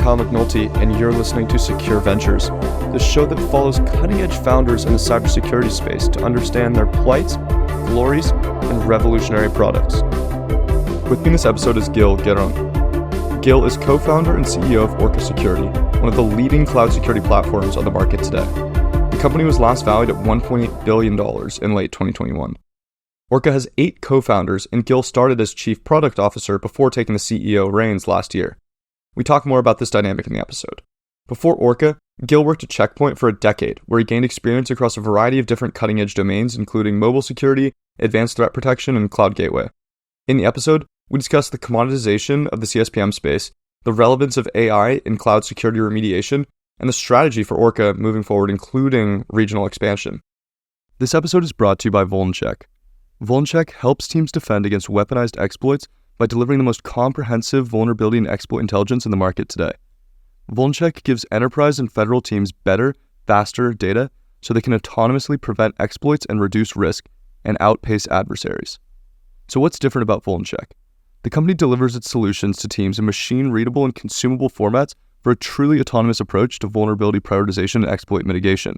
Kyle McNulty, and you're listening to Secure Ventures, the show that follows cutting-edge founders in the cybersecurity space to understand their plights, glories, and revolutionary products. With me in this episode is Gil Geron. Gil is co-founder and CEO of Orca Security, one of the leading cloud security platforms on the market today. The company was last valued at $1.8 billion in late 2021. Orca has 8 co-founders, and Gil started as chief product officer before taking the CEO reins last year. We talk more about this dynamic in the episode. Before Orca, Gil worked at Check Point for a decade, where he gained experience across a variety of different cutting-edge domains, including mobile security, advanced threat protection, and cloud gateway. In the episode, we discuss the commoditization of the CSPM space, the relevance of AI in cloud security remediation, and the strategy for Orca moving forward, including regional expansion. This episode is brought to you by VulnCheck. VulnCheck helps teams defend against weaponized exploits by delivering the most comprehensive vulnerability and exploit intelligence in the market today. VulnCheck gives enterprise and federal teams better, faster data so they can autonomously prevent exploits and reduce risk and outpace adversaries. So what's different about VulnCheck? The company delivers its solutions to teams in machine-readable and consumable formats for a truly autonomous approach to vulnerability prioritization and exploit mitigation.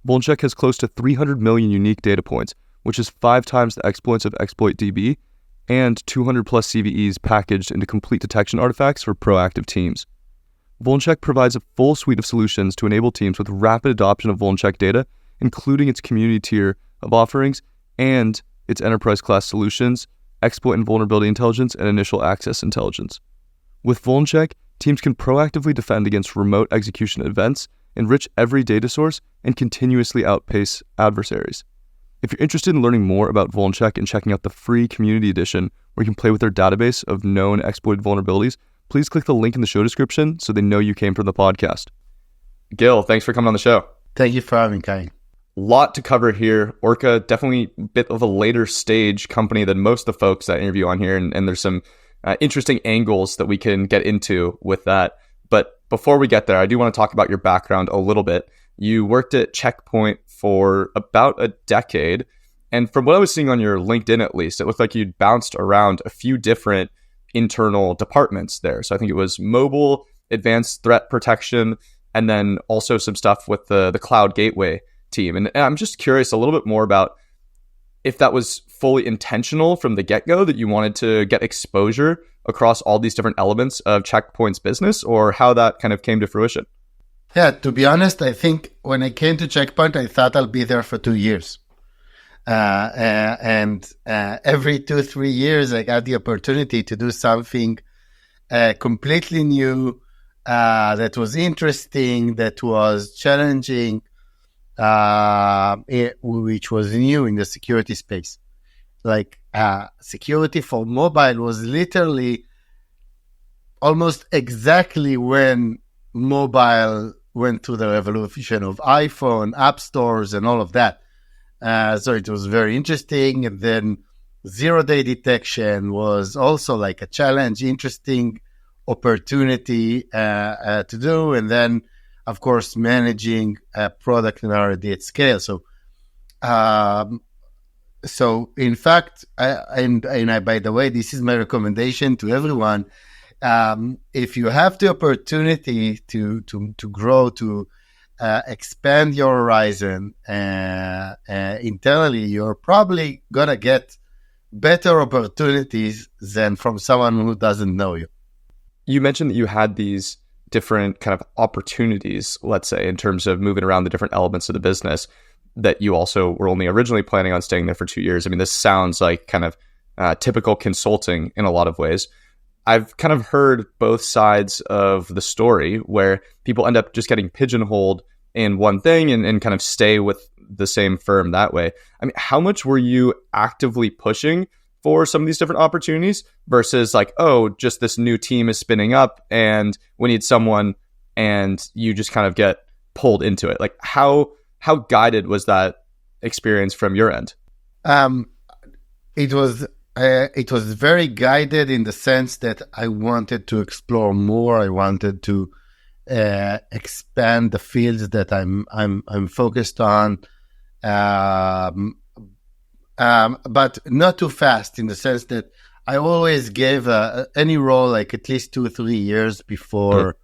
VulnCheck has close to 300 million unique data points, which is 5 times the exploits of ExploitDB, and 200 plus CVEs packaged into complete detection artifacts for proactive teams. VulnCheck provides a full suite of solutions to enable teams with rapid adoption of VulnCheck data, including its community tier of offerings and its enterprise-class solutions, exploit and vulnerability intelligence, and initial access intelligence. With VulnCheck, teams can proactively defend against remote execution events, enrich every data source, and continuously outpace adversaries. If you're interested in learning more about VulnCheck and checking out the free community edition where you can play with their database of known exploited vulnerabilities, please click the link in the show description so they know you came from the podcast. Gil, thanks for coming on the show. Thank you for having me, Kyle. Lot to cover here. Orca, definitely a bit of a later stage company than most of the folks that I interview on here, and there's some interesting angles that we can get into with that. But before we get there, I do want to talk about your background a little bit. You worked at Check Point for about a decade, and from what I was seeing on your LinkedIn at least, it looked like you'd bounced around a few different internal departments there. So I think it was mobile, advanced threat protection, and then also some stuff with the cloud gateway team. And I'm just curious a little bit more about if that was fully intentional from the get-go, that you wanted to get exposure across all these different elements of Check Point's business, or how that kind of came to fruition. Yeah, to be honest, I think when I came to Check Point, I thought I'll be there for 2 years. And every 2-3 years, I got the opportunity to do something completely new, that was interesting, that was challenging, which was new in the security space. Like security for mobile was literally almost exactly when mobile went through the revolution of iPhone, app stores, and all of that. So it was very interesting. And then zero-day detection was also like a challenge, interesting opportunity to do. And then, of course, managing a product and R&D at scale. So in fact, by the way, this is my recommendation to everyone. If you have the opportunity to grow, to expand your horizon internally, you're probably going to get better opportunities than from someone who doesn't know you. You mentioned that you had these different kind of opportunities, let's say, in terms of moving around the different elements of the business, that you also were only originally planning on staying there for 2 years. I mean, this sounds like kind of typical consulting in a lot of ways. I've kind of heard both sides of the story where people end up just getting pigeonholed in one thing and kind of stay with the same firm that way. I mean, how much were you actively pushing for some of these different opportunities versus like, oh, just this new team is spinning up and we need someone, and you just kind of get pulled into it? Like how guided was that experience from your end? It was very guided in the sense that I wanted to explore more. I wanted to expand the fields that I'm focused on, but not too fast, in the sense that I always gave any role like at least 2-3 years before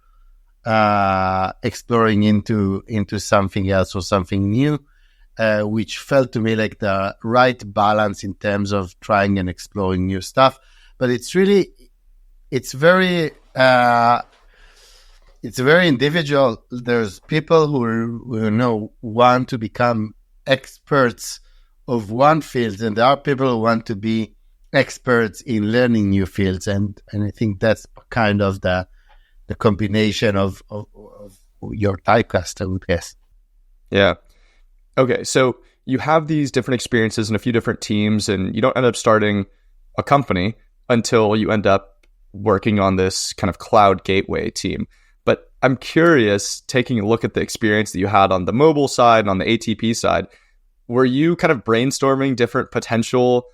exploring into something else or something new, which felt to me like the right balance in terms of trying and exploring new stuff. But it's very individual. There's people who want to become experts of one field, and there are people who want to be experts in learning new fields, and I think that's kind of the combination of your typecast, I would guess. Yeah. Okay, so you have these different experiences in a few different teams, and you don't end up starting a company until you end up working on this kind of cloud gateway team. But I'm curious, taking a look at the experience that you had on the mobile side and on the ATP side, were you kind of brainstorming different potential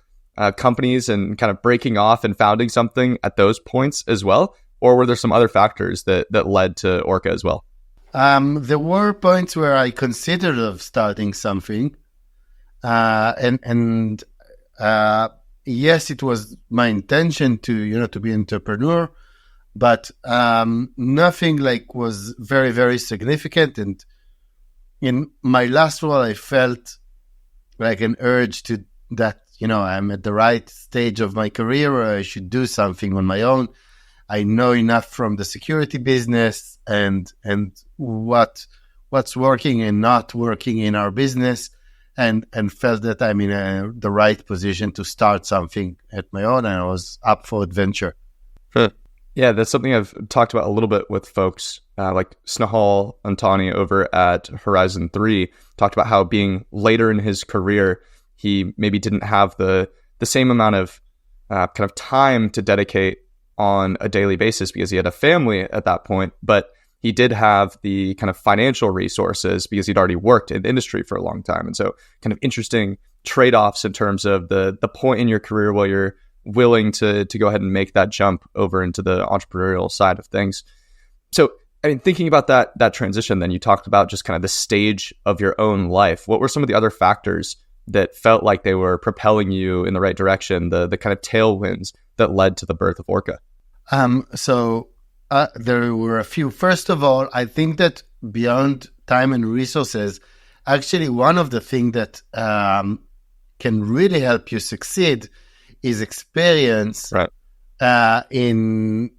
companies and kind of breaking off and founding something at those points as well? Or were there some other factors that led to Orca as well? There were points where I considered of starting something, and yes, it was my intention to be an entrepreneur, but nothing like was very, very significant. And in my last role, I felt like an urge to that I'm at the right stage of my career where I should do something on my own. I know enough from the security business and what's working and not working in our business, and felt that I'm in the right position to start something at my own, and I was up for adventure. Yeah, that's something I've talked about a little bit with folks like Snehal Antani over at Horizon 3, talked about how being later in his career, he maybe didn't have the same amount of kind of time to dedicate on a daily basis because he had a family at that point, but he did have the kind of financial resources because he'd already worked in the industry for a long time. And so kind of interesting trade-offs in terms of the point in your career where you're willing to go ahead and make that jump over into the entrepreneurial side of things. So, I mean, thinking about that transition, then you talked about just kind of the stage of your own life. What were some of the other factors that felt like they were propelling you in the right direction, the kind of tailwinds that led to the birth of Orca? There were a few. First of all, I think that beyond time and resources, actually one of the things that can really help you succeed is experience, right, in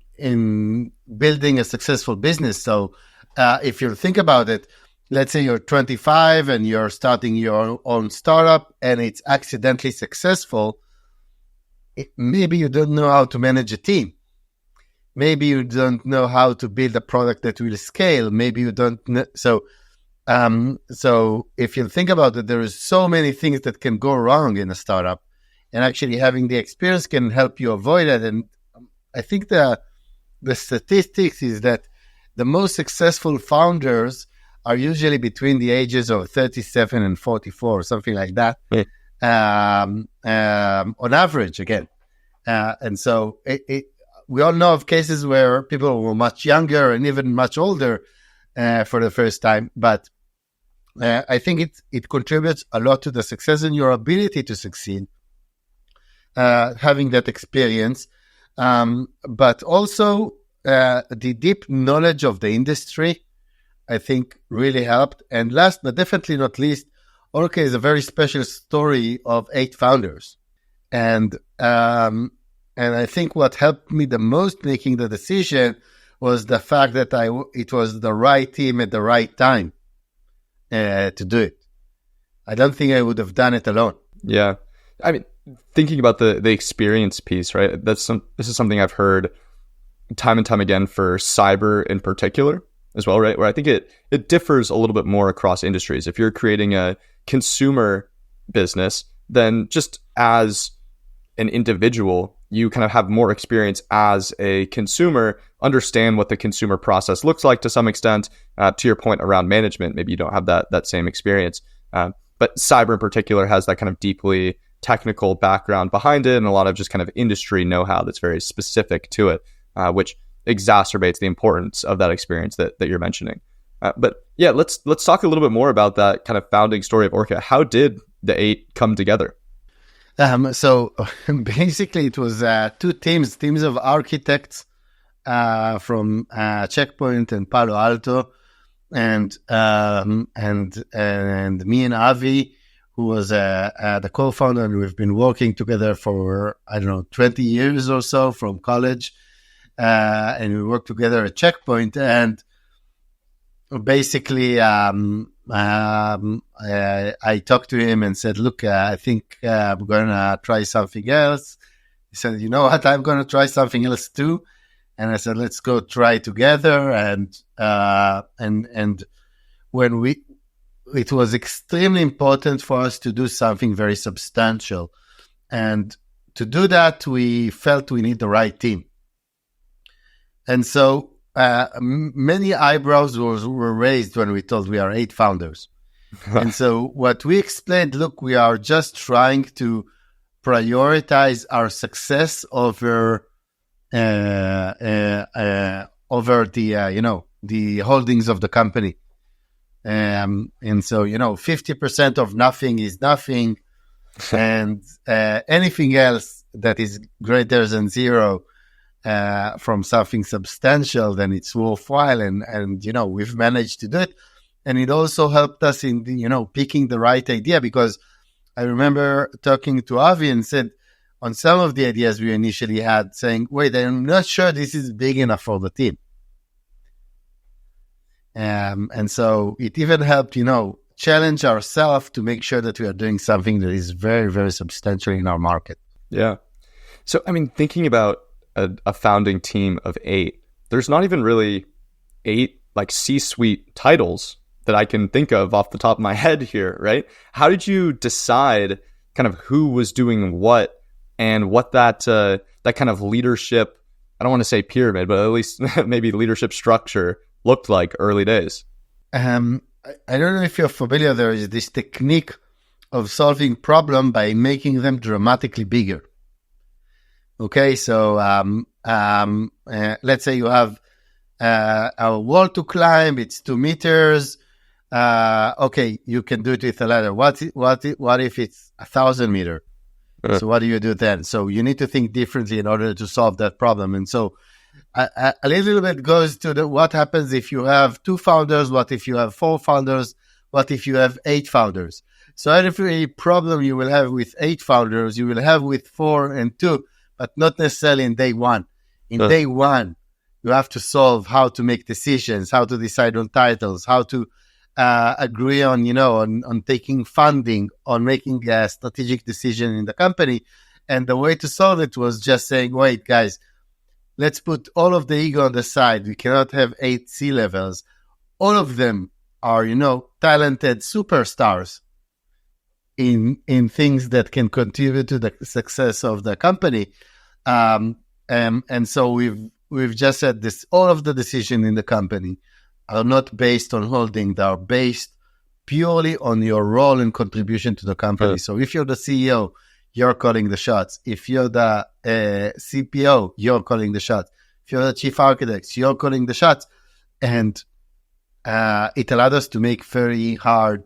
building a successful business. So if you think about it, let's say you're 25 and you're starting your own startup and it's accidentally successful, maybe you don't know how to manage a team. Maybe you don't know how to build a product that will scale. Maybe you don't know. So if you think about it, there is so many things that can go wrong in a startup, and actually having the experience can help you avoid it. And I think the statistics is that the most successful founders are usually between the ages of 37 and 44, something like that, on average, again. And so we all know of cases where people were much younger and even much older for the first time. But I think it contributes a lot to the success and your ability to succeed, having that experience. But also the deep knowledge of the industry, I think, really helped. And last but definitely not least, Orca is a very special story of 8 founders. And I think what helped me the most making the decision was the fact that it was the right team at the right time to do it. I don't think I would have done it alone. Yeah. I mean, thinking about the experience piece, right? This is something I've heard time and time again for cyber in particular as well, right? Where I think it differs a little bit more across industries. If you're creating a consumer business, then just as an individual, you kind of have more experience as a consumer, understand what the consumer process looks like to some extent. To your point around management, maybe you don't have that same experience. But cyber in particular has that kind of deeply technical background behind it and a lot of just kind of industry know-how that's very specific to it, which exacerbates the importance of that experience that you're mentioning. But yeah, let's talk a little bit more about that kind of founding story of Orca. How did the 8 come together? So basically it was 2 teams of architects from Checkpoint and Palo Alto, and me and Avi, who was the co-founder, and we've been working together for 20 years or so from college, and we worked together at Checkpoint. And basically, I talked to him and said, "Look, I think I'm gonna try something else." He said, "You know what? I'm gonna try something else too." And I said, "Let's go try together." And when it was extremely important for us to do something very substantial, and to do that, we felt we need the right team. And so many eyebrows were raised when we told we are 8 founders. And so what we explained, look, we are just trying to prioritize our success over the holdings of the company. And so, 50% of nothing is nothing. And anything else that is greater than 0 from something substantial, then it's worthwhile. And we've managed to do it. And it also helped us in, picking the right idea, because I remember talking to Avi and said, on some of the ideas we initially had, saying, wait, I'm not sure this is big enough for the team. And so it even helped, challenge ourselves to make sure that we are doing something that is very, very substantial in our market. Yeah. So, thinking about a founding team of 8, there's not even really 8 like C-suite titles that I can think of off the top of my head here, right? How did you decide kind of who was doing what, and what that kind of leadership, I don't want to say pyramid, but at least maybe leadership structure looked like early days? I don't know if you're familiar. There is this technique of solving problem by making them dramatically bigger. Okay, so let's say you have a wall to climb. It's 2 meters. Okay, you can do it with a ladder. What if it's 1,000 meters? So what do you do then? So you need to think differently in order to solve that problem. And so a little bit goes to what happens if you have 2 founders, what if you have 4 founders, what if you have 8 founders. So every problem you will have with 8 founders, you will have with 4 and 2, but not necessarily in day one. In day one, you have to solve how to make decisions, how to decide on titles, how to agree on, on taking funding, on making a strategic decision in the company. And the way to solve it was just saying, wait, guys, let's put all of the ego on the side. We cannot have 8 C-levels. All of them are, talented superstars in things that can contribute to the success of the company. And so we've just said this, all of the decisions in the company are not based on holding, they are based purely on your role and contribution to the company. So if you're the CEO, you're calling the shots. If you're the CPO, you're calling the shots. If you're the chief architect, you're calling the shots. And it allowed us to make very hard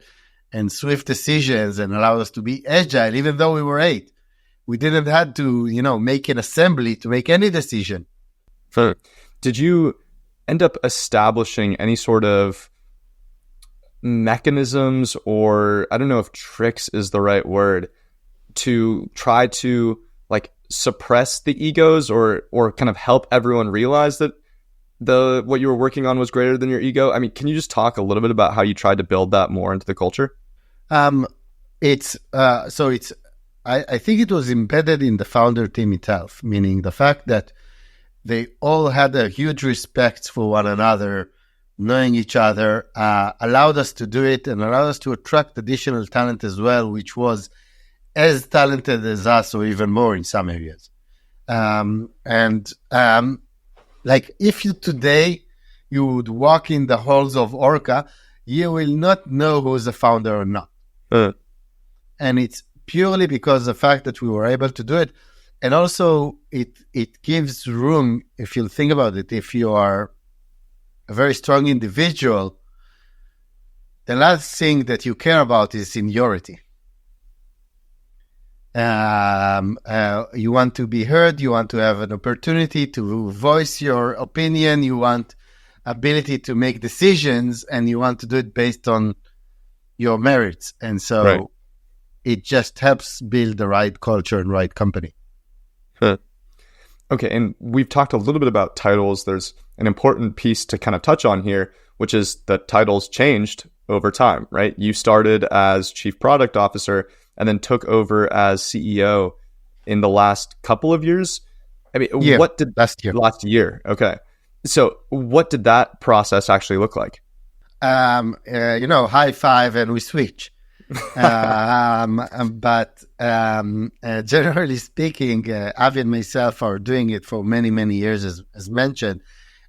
and swift decisions, and allowed us to be agile, even though we were 8. We didn't have to, make an assembly to make any decision. Did you end up establishing any sort of mechanisms, or I don't know if tricks is the right word, to try to like suppress the egos, or kind of help everyone realize that what you were working on was greater than your ego? Can you just talk a little bit about how you tried to build that more into the culture? I think it was embedded in the founder team itself, meaning the fact that they all had a huge respect for one another, knowing each other, allowed us to do it, and allowed us to attract additional talent as well, which was as talented as us, or even more in some areas. Like if today you would walk in the halls of Orca, you will not know who's the founder or not. And it's purely because of the fact that we were able to do it. And also it gives room, if you think about it, if you are a very strong individual, the last thing that you care about is seniority. You want to be heard. You want to have an opportunity to voice your opinion. You want ability to make decisions, and you want to do it based on your merits. And so Right. it just helps build the right culture and right company. Huh. Okay, and we've talked a little bit about titles. There's an important piece to kind of touch on here, which is that titles changed over time, right? You started as Chief Product Officer and then took over as CEO in the last couple of years. I mean, Yeah, what did last year. last year? Okay. So what did that process actually look like? High five and we switch. But generally speaking, Avi and myself are doing it for many, many years, as mentioned.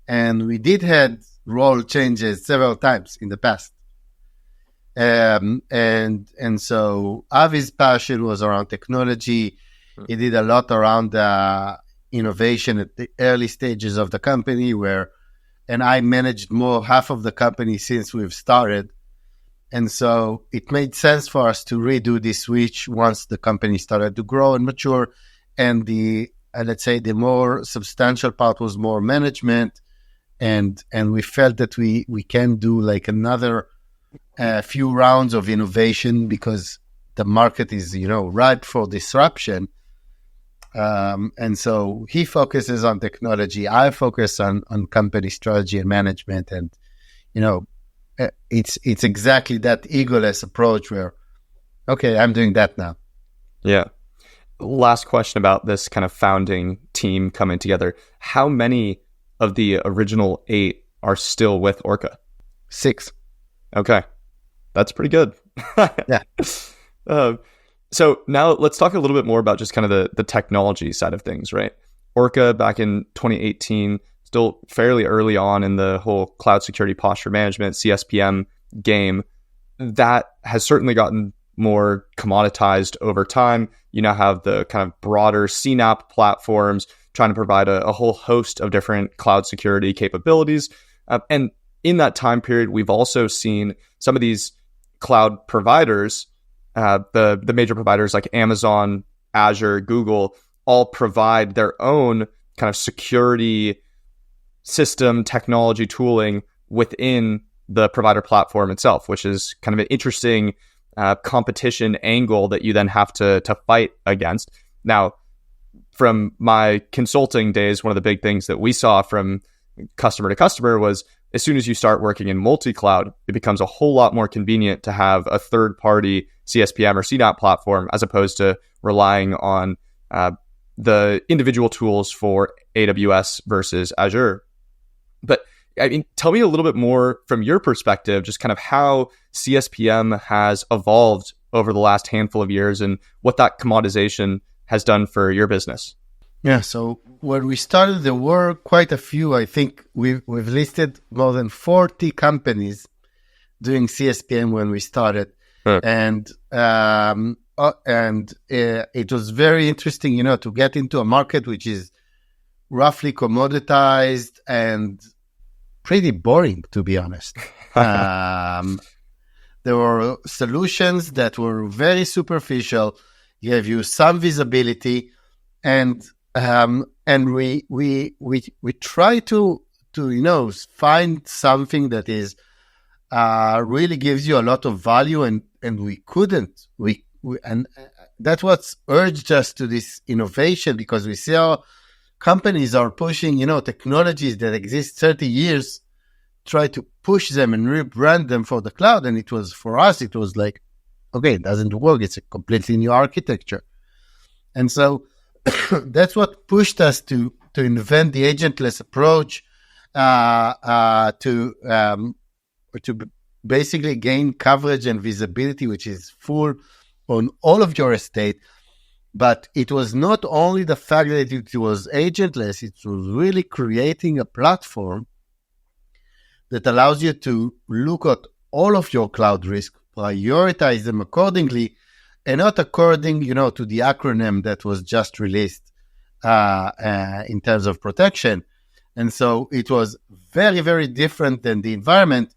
And we did had role changes several times in the past. And so Avi's passion was around technology. He did a lot around innovation at the early stages of the company, and I managed more half of the company since we've started. And so it made sense for us to redo this switch once the company started to grow and mature. And let's say the more substantial part was more management. And we felt that we can do like another few rounds of innovation because the market is, ripe for disruption. And so he focuses on technology. I focus on company strategy and management. And, it's exactly that egoless approach where, okay, I'm doing that now. Yeah. Last question about this kind of founding team coming together. How many of the original 8 are still with Orca? 6. Okay. That's pretty good. Yeah. So now let's talk a little bit more about just kind of the technology side of things, right? Orca back in 2018, still fairly early on in the whole cloud security posture management, CSPM game. That has certainly gotten more commoditized over time. You now have the kind of broader CNAPP platforms trying to provide a whole host of different cloud security capabilities. And in that time period, we've also seen some of these cloud providers, the major providers like Amazon, Azure, Google, all provide their own kind of security system technology tooling within the provider platform itself, which is kind of an interesting competition angle that you then have to fight against. Now, from my consulting days, one of the big things that we saw from customer to customer was as soon as you start working in multi-cloud, it becomes a whole lot more convenient to have a third-party CSPM or CNAPP platform as opposed to relying on the individual tools for AWS versus Azure. But I mean, tell me a little bit more from your perspective, just kind of how CSPM has evolved over the last handful of years and what that commoditization has done for your business. Yeah, so when we started, there were quite a few. I think we've listed more than 40 companies doing CSPM when we started. Huh. And it was very interesting, to get into a market which is roughly commoditized and pretty boring, to be honest. There were solutions that were very superficial, gave you some visibility, and we try to find something that is really gives you a lot of value, and we couldn't. And that's what's urged us to this innovation, because we see how companies are pushing, technologies that exist 30 years, try to push them and rebrand them for the cloud. And for us, it was like, okay, it doesn't work. It's a completely new architecture. And so that's what pushed us to invent the agentless approach, to basically gain coverage and visibility, which is full on all of your estate. But it was not only the fact that it was agentless, it was really creating a platform that allows you to look at all of your cloud risk, prioritize them accordingly, and not according, to the acronym that was just released in terms of protection. And so it was very, very different than the environment.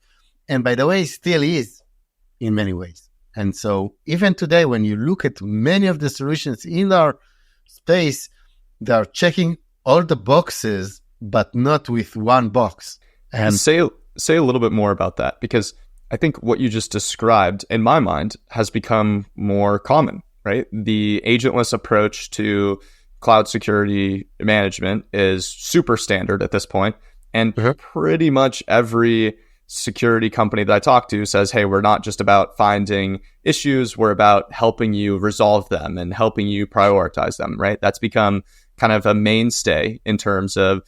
And by the way, still is in many ways. And so even today, when you look at many of the solutions in our space, they are checking all the boxes, but not with one box. And say a little bit more about that, because I think what you just described, in my mind, has become more common, right? The agentless approach to cloud security management is super standard at this point. And pretty much every security company that I talk to says, hey, we're not just about finding issues, we're about helping you resolve them and helping you prioritize them, right? That's become kind of a mainstay in terms of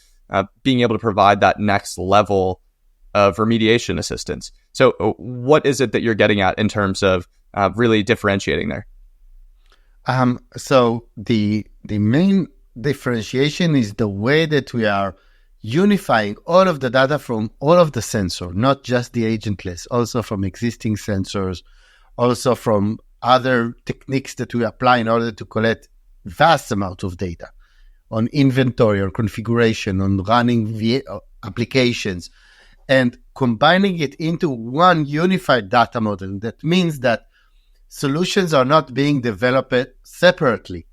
being able to provide that next level of remediation assistance. So what is it that you're getting at in terms of really differentiating there? So the main differentiation is the way that we are unifying all of the data from all of the sensors, not just the agentless, also from existing sensors, also from other techniques that we apply in order to collect vast amount of data on inventory or configuration, on running applications, and combining it into one unified data model. That means that solutions are not being developed separately.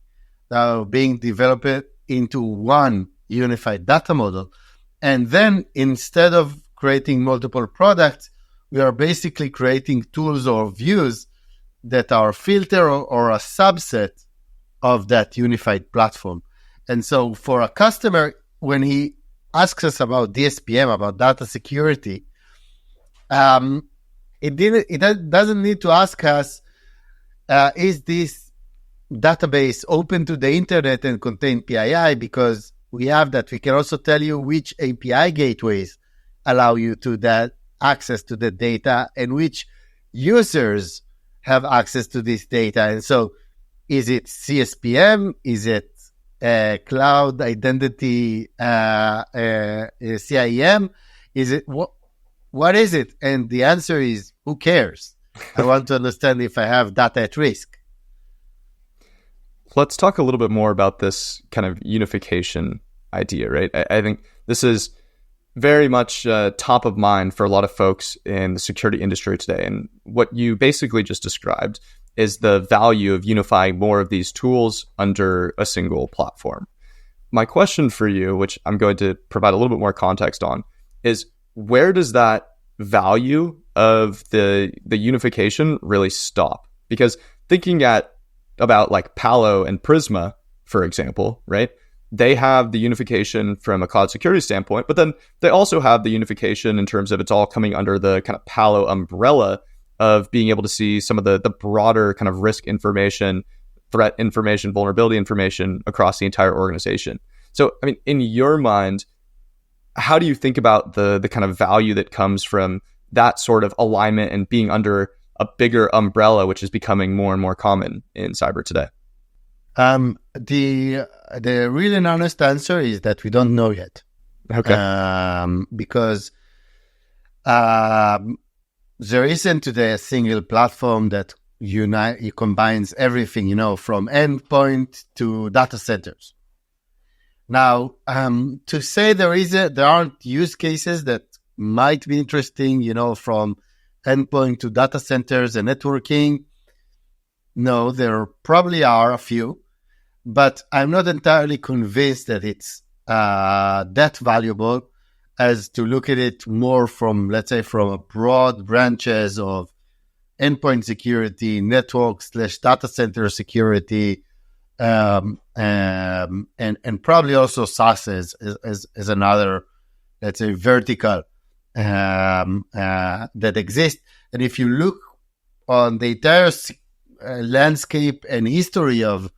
They are being developed into one unified data model. And then instead of creating multiple products, we are basically creating tools or views that are filter or a subset of that unified platform. And so for a customer, when he asks us about DSPM, about data security, it doesn't need to ask us, is this database open to the internet and contain PII? Because we have that. We can also tell you which API gateways allow you to that access to the data and which users have access to this data. And so is it CSPM? Is it cloud identity CIEM? Is it what is it? And the answer is, who cares? I want to understand if I have data at risk. Let's talk a little bit more about this kind of unification idea, right? I think this is very much top of mind for a lot of folks in the security industry today. And what you basically just described is the value of unifying more of these tools under a single platform. My question for you, which I'm going to provide a little bit more context on, is where does that value of the unification really stop? Because thinking about like Palo and Prisma, for example, right? They have the unification from a cloud security standpoint, but then they also have the unification in terms of it's all coming under the kind of Palo umbrella of being able to see some of the broader kind of risk information, threat information, vulnerability information across the entire organization. So, I mean, in your mind, how do you think about the kind of value that comes from that sort of alignment and being under a bigger umbrella, which is becoming more and more common in cyber today? The real and honest answer is that we don't know yet. Okay. Because there isn't today a single platform that combines everything, from endpoint to data centers. Now, to say there aren't use cases that might be interesting, from endpoint to data centers and networking. No, there probably are a few, but I'm not entirely convinced that it's that valuable as to look at it more from, let's say, from a broad branches of endpoint security, network/data center security, and probably also SaaS as another, let's say, vertical that exists. And if you look on the entire landscape and history of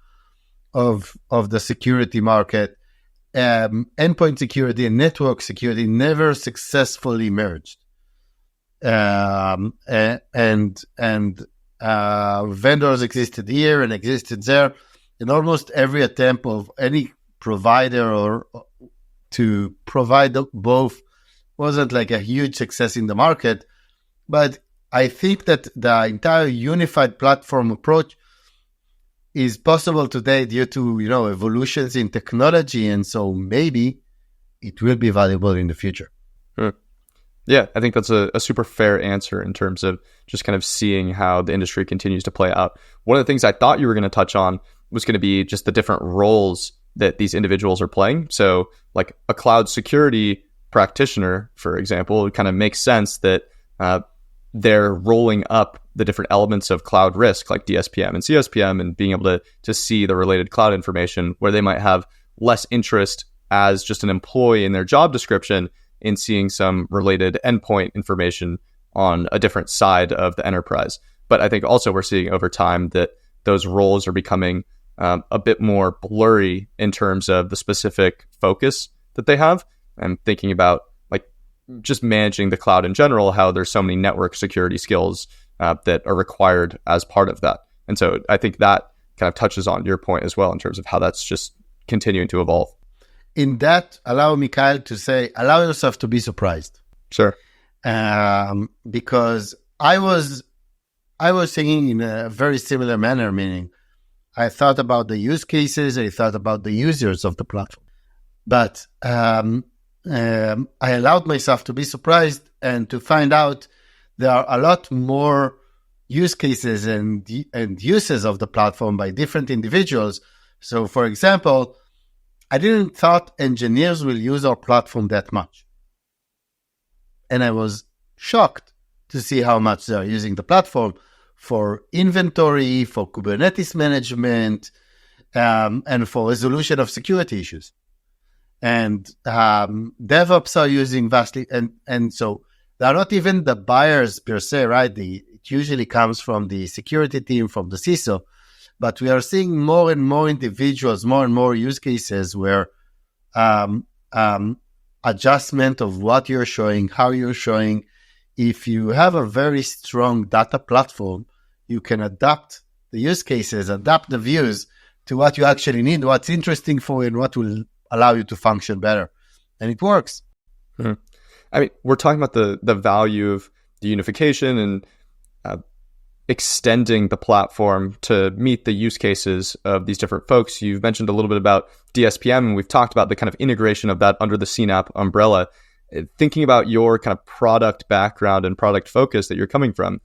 the security market, endpoint security and network security never successfully merged. And vendors existed here and existed there, and almost every attempt of any provider or to provide both wasn't like a huge success in the market. But I think that the entire unified platform approach is possible today due to, evolutions in technology. And so maybe it will be valuable in the future. Yeah, Yeah, I think that's a super fair answer in terms of just kind of seeing how the industry continues to play out. One of the things I thought you were going to touch on was going to be just the different roles that these individuals are playing. So like a cloud security practitioner, for example, it kind of makes sense that they're rolling up the different elements of cloud risk like DSPM and CSPM and being able to see the related cloud information where they might have less interest as just an employee in their job description in seeing some related endpoint information on a different side of the enterprise. But I think also we're seeing over time that those roles are becoming a bit more blurry in terms of the specific focus that they have. I'm thinking about like just managing the cloud in general, how there's so many network security skills that are required as part of that. And so I think that kind of touches on your point as well in terms of how that's just continuing to evolve. In that, allow me, Kyle, to say, allow yourself to be surprised. Sure. Because I was thinking in a very similar manner, meaning I thought about the use cases, I thought about the users of the platform. But I allowed myself to be surprised and to find out there are a lot more use cases and uses of the platform by different individuals. So, for example, I didn't thought engineers will use our platform that much. And I was shocked to see how much they are using the platform for inventory, for Kubernetes management, and for resolution of security issues. And DevOps are using vastly, and so they're not even the buyers per se, right? It usually comes from the security team, from the CISO, but we are seeing more and more individuals, more and more use cases where adjustment of what you're showing, how you're showing. If you have a very strong data platform, you can adapt the use cases, adapt the views to what you actually need, what's interesting for you, and what will allow you to function better. And it works. Mm-hmm. I mean, we're talking about the value of the unification and extending the platform to meet the use cases of these different folks. You've mentioned a little bit about DSPM, and we've talked about the kind of integration of that under the CNAPP umbrella. Thinking about your kind of product background and product focus that you're coming from,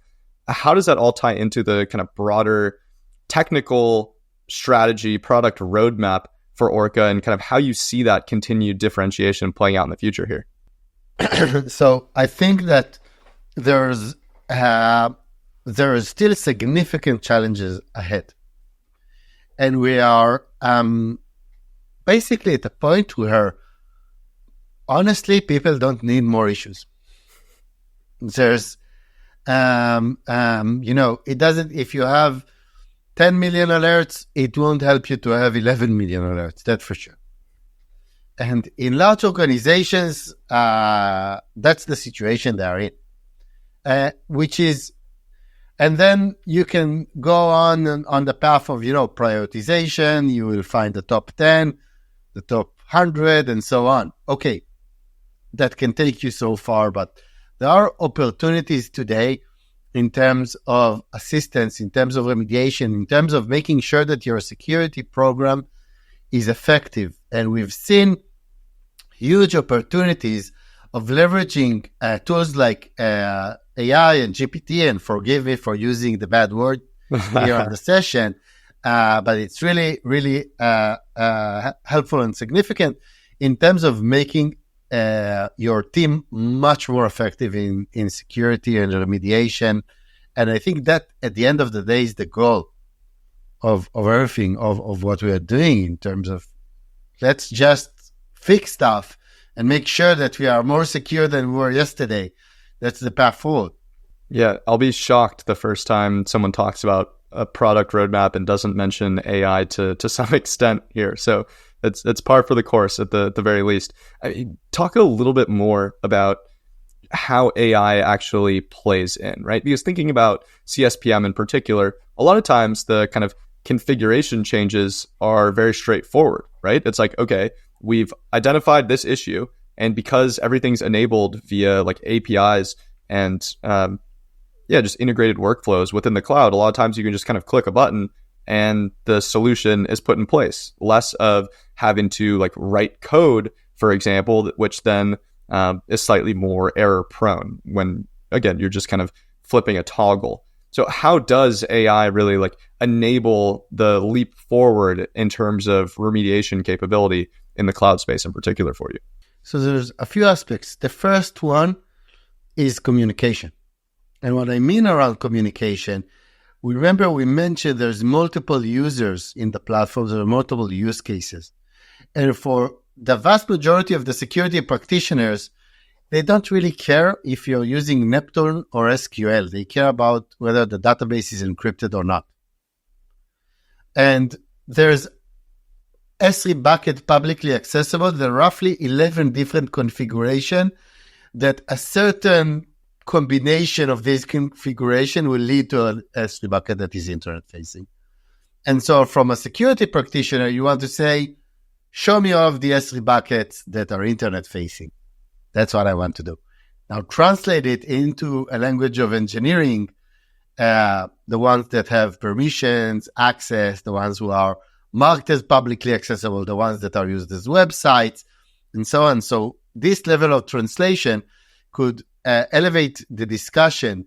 how does that all tie into the kind of broader technical strategy, product roadmap for Orca, and kind of how you see that continued differentiation playing out in the future here? So I think that there are still significant challenges ahead. And we are basically at a point where, honestly, people don't need more issues. There's, it doesn't, if you have 10 million alerts, it won't help you to have 11 million alerts, that's for sure. And in large organizations, that's the situation they're in, and then you can go on the path of, prioritization. You will find the top 10, the top 100, and so on. Okay, that can take you so far, but there are opportunities today in terms of assistance, in terms of remediation, in terms of making sure that your security program is effective. And we've seen huge opportunities of leveraging tools like AI and GPT, and forgive me for using the bad word here on the session, but it's really, really helpful and significant in terms of making your team much more effective in security and remediation. And I think that at the end of the day is the goal of everything, of what we are doing in terms of let's just fix stuff and make sure that we are more secure than we were yesterday. That's the path forward. Yeah, I'll be shocked the first time someone talks about a product roadmap and doesn't mention AI to some extent here. So it's par for the course at the very least. Talk a little bit more about how AI actually plays in, right? Because thinking about CSPM in particular, a lot of times the kind of configuration changes are very straightforward, right? It's like, okay, we've identified this issue, and because everything's enabled via like APIs and just integrated workflows within the cloud, a lot of times you can just kind of click a button and the solution is put in place. Less of having to like write code, for example, which then is slightly more error prone when, again, you're just kind of flipping a toggle. So how does AI really like enable the leap forward in terms of remediation capability in the cloud space in particular for you? So there's a few aspects. The first one is communication. And what I mean around communication, we mentioned there's multiple users in the platform, there are multiple use cases. And for the vast majority of the security practitioners, they don't really care if you're using Neptune or SQL. They care about whether the database is encrypted or not. And there's S3 bucket publicly accessible. There are roughly 11 different configurations that a certain combination of this configuration will lead to an S3 bucket that is internet facing. And so from a security practitioner, you want to say, show me all of the S3 buckets that are internet facing. That's what I want to do. Now translate it into a language of engineering, the ones that have permissions, access, the ones who are marked as publicly accessible, the ones that are used as websites, and so on. So this level of translation could elevate the discussion,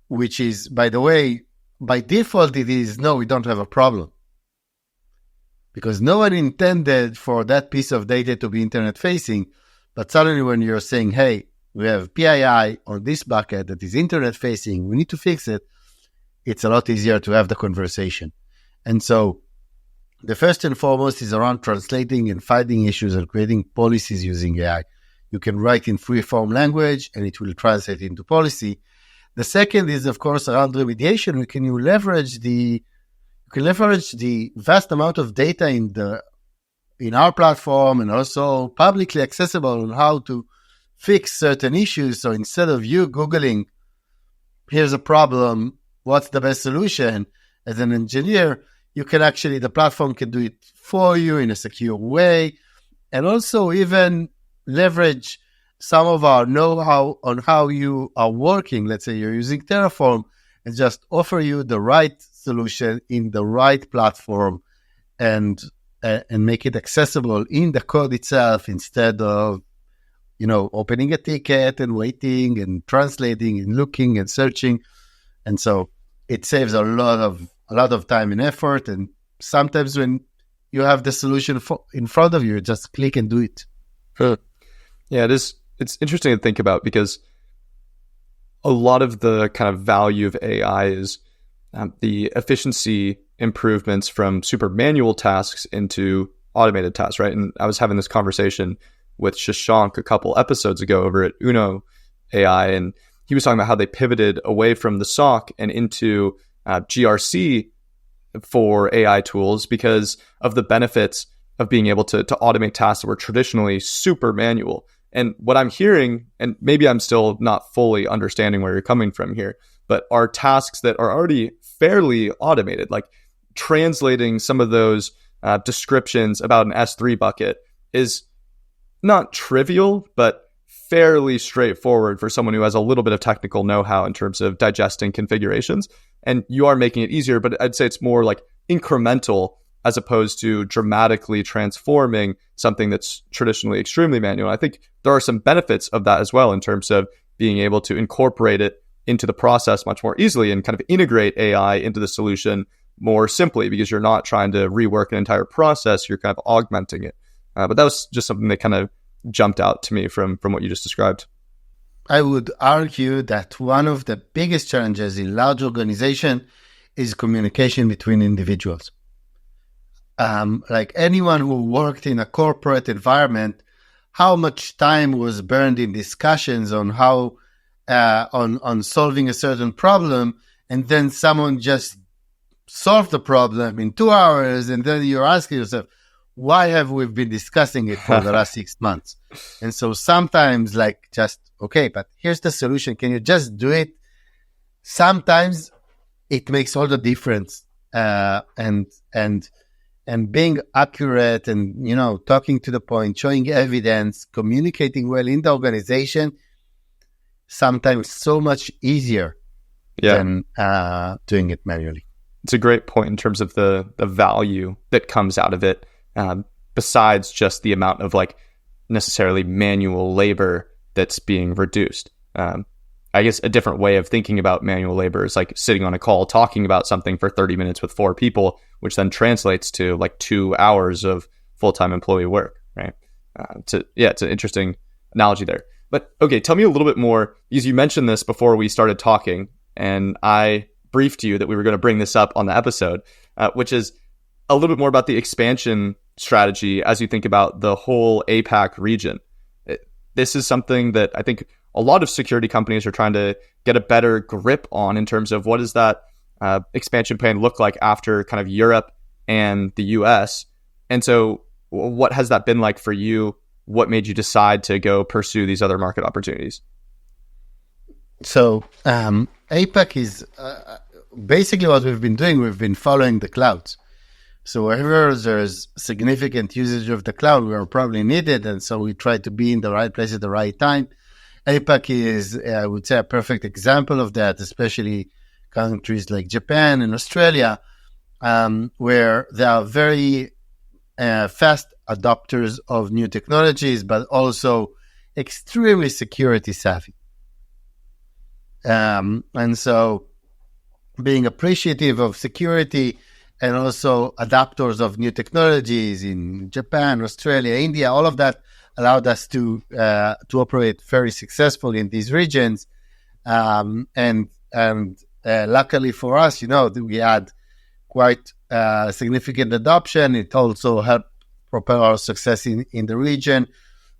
which is, by the way, by default, it is, no, we don't have a problem. Because no one intended for that piece of data to be internet facing. But suddenly when you're saying, hey, we have PII on this bucket that is internet facing, we need to fix it, it's a lot easier to have the conversation. And so the first and foremost is around translating and finding issues and creating policies using AI. You can write in free-form language and it will translate into policy. The second is, of course, around remediation. You can leverage the vast amount of data in our platform and also publicly accessible on how to fix certain issues. So instead of you Googling, here's a problem, what's the best solution? As an engineer, the platform can do it for you in a secure way, and also even leverage some of our know-how on how you are working. Let's say you're using Terraform, and just offer you the right solution in the right platform and make it accessible in the code itself instead of, opening a ticket and waiting and translating and looking and searching. And so it saves a lot of time and effort. And sometimes when you have the solution in front of you, just click and do it. Yeah, it's interesting to think about because a lot of the kind of value of AI is the efficiency improvements from super manual tasks into automated tasks, right? And I was having this conversation with Shashank a couple episodes ago over at Uno AI, and he was talking about how they pivoted away from the SOC and into GRC for AI tools because of the benefits of being able to automate tasks that were traditionally super manual. And what I'm hearing, and maybe I'm still not fully understanding where you're coming from here, but are tasks that are already fairly automated, like translating some of those descriptions about an S3 bucket is not trivial, but fairly straightforward for someone who has a little bit of technical know-how in terms of digesting configurations. And you are making it easier, but I'd say it's more like incremental as opposed to dramatically transforming something that's traditionally extremely manual. I think there are some benefits of that as well in terms of being able to incorporate it into the process much more easily and kind of integrate AI into the solution more simply because you're not trying to rework an entire process, you're kind of augmenting it. But that was just something that kind of jumped out to me from what you just described. I would argue that one of the biggest challenges in large organization is communication between individuals. Like anyone who worked in a corporate environment, how much time was burned in discussions on how on solving a certain problem, and then someone just solved the problem in 2 hours, and then you're asking yourself, why have we been discussing it for the last 6 months? And so sometimes okay, but here's the solution. Can you just do it? Sometimes it makes all the difference. And being accurate and, talking to the point, showing evidence, communicating well in the organization, sometimes so much easier than doing it manually. It's a great point in terms of the value that comes out of it, besides just the amount of necessarily manual labor that's being reduced. I guess a different way of thinking about manual labor is like sitting on a call talking about something for 30 minutes with 4 people, which then translates to like 2 hours of full-time employee work, right? It's an interesting analogy there. But okay, tell me a little bit more, because you mentioned this before we started talking, and I briefed you that we were going to bring this up on the episode, which is a little bit more about the expansion strategy as you think about the whole APAC region. This is something that I think a lot of security companies are trying to get a better grip on in terms of what does that expansion plan look like after kind of Europe and the US. And so what has that been like for you? What made you decide to go pursue these other market opportunities? So APAC is basically what we've been doing. We've been following the clouds. So wherever there's significant usage of the cloud, we are probably needed. And so we try to be in the right place at the right time. APAC is, I would say, a perfect example of that, especially countries like Japan and Australia, where they are very fast adopters of new technologies, but also extremely security savvy. And so being appreciative of security and also adapters of new technologies in Japan, Australia, India, all of that allowed us to operate very successfully in these regions. And luckily for us, we had quite significant adoption. It also helped propel our success in the region,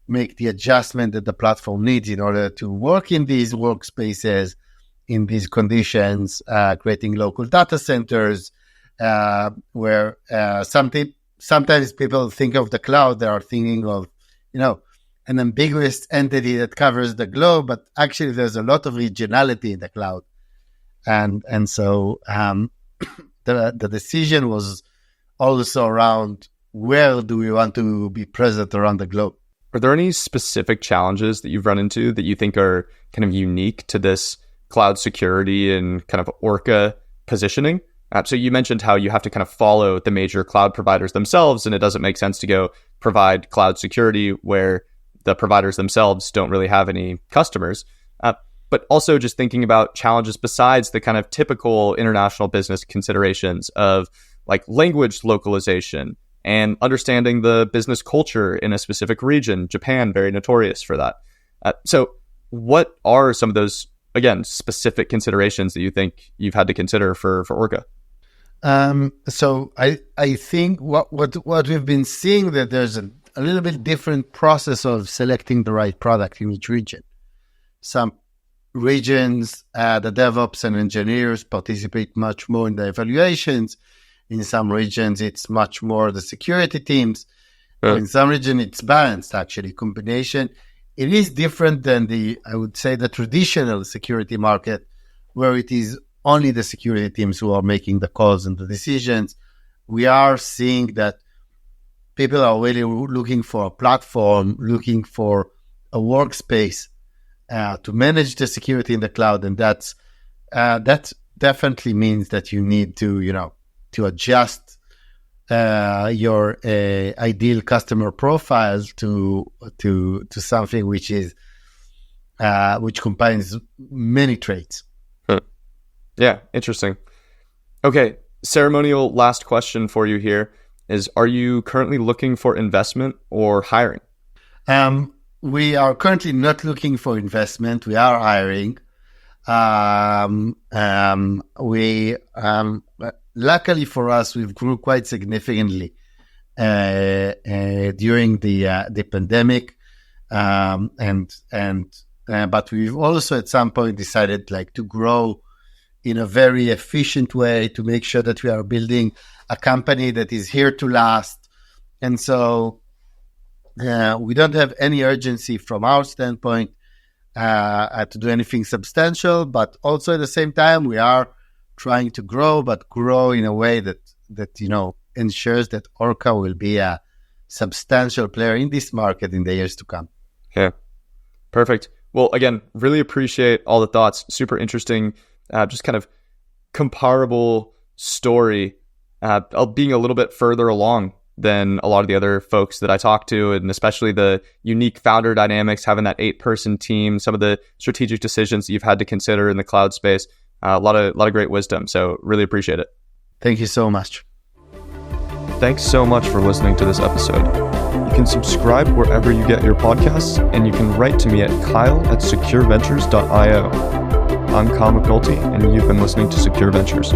make the adjustment that the platform needs in order to work in these workspaces, in these conditions, creating local data centers, where sometimes people think of the cloud, they are thinking of, an ambiguous entity that covers the globe, but actually there's a lot of regionality in the cloud. And so the decision was also around where do we want to be present around the globe. Are there any specific challenges that you've run into that you think are kind of unique to this cloud security and kind of Orca positioning? So you mentioned how you have to kind of follow the major cloud providers themselves, and it doesn't make sense to go provide cloud security where the providers themselves don't really have any customers. But also just thinking about challenges besides the kind of typical international business considerations of like language localization and understanding the business culture in a specific region. Japan, very notorious for that. So what are some of those, again, specific considerations that you think you've had to consider for Orca? So I think what we've been seeing, that there's a little bit different process of selecting the right product in each region. Some regions, the DevOps and engineers participate much more in the evaluations. In some regions, it's much more the security teams. In some region, it's balanced, actually, combination. It is different than I would say, the traditional security market, where it is only the security teams who are making the calls and the decisions. We are seeing that people are really looking for a platform, looking for a workspace to manage the security in the cloud. And that definitely means that you need to adjust your ideal customer profiles to something which combines many traits. Yeah, interesting. Okay, ceremonial last question for you here is, are you currently looking for investment or hiring? We are currently not looking for investment. We are hiring. Luckily for us, we've grew quite significantly during the pandemic, but we've also at some point decided to grow in a very efficient way to make sure that we are building a company that is here to last. And so we don't have any urgency from our standpoint to do anything substantial, but also at the same time, we are trying to grow, but grow in a way that ensures that Orca will be a substantial player in this market in the years to come. Yeah, perfect. Well, again, really appreciate all the thoughts. Super interesting, just kind of comparable story, being a little bit further along than a lot of the other folks that I talk to, and especially the unique founder dynamics, having that 8-person team, some of the strategic decisions that you've had to consider in the cloud space. A lot of great wisdom. So really appreciate it. Thank you so much. Thanks so much for listening to this episode. You can subscribe wherever you get your podcasts, and you can write to me at kyle@secureventures.io. I'm Kyle McNulty, and you've been listening to Secure Ventures.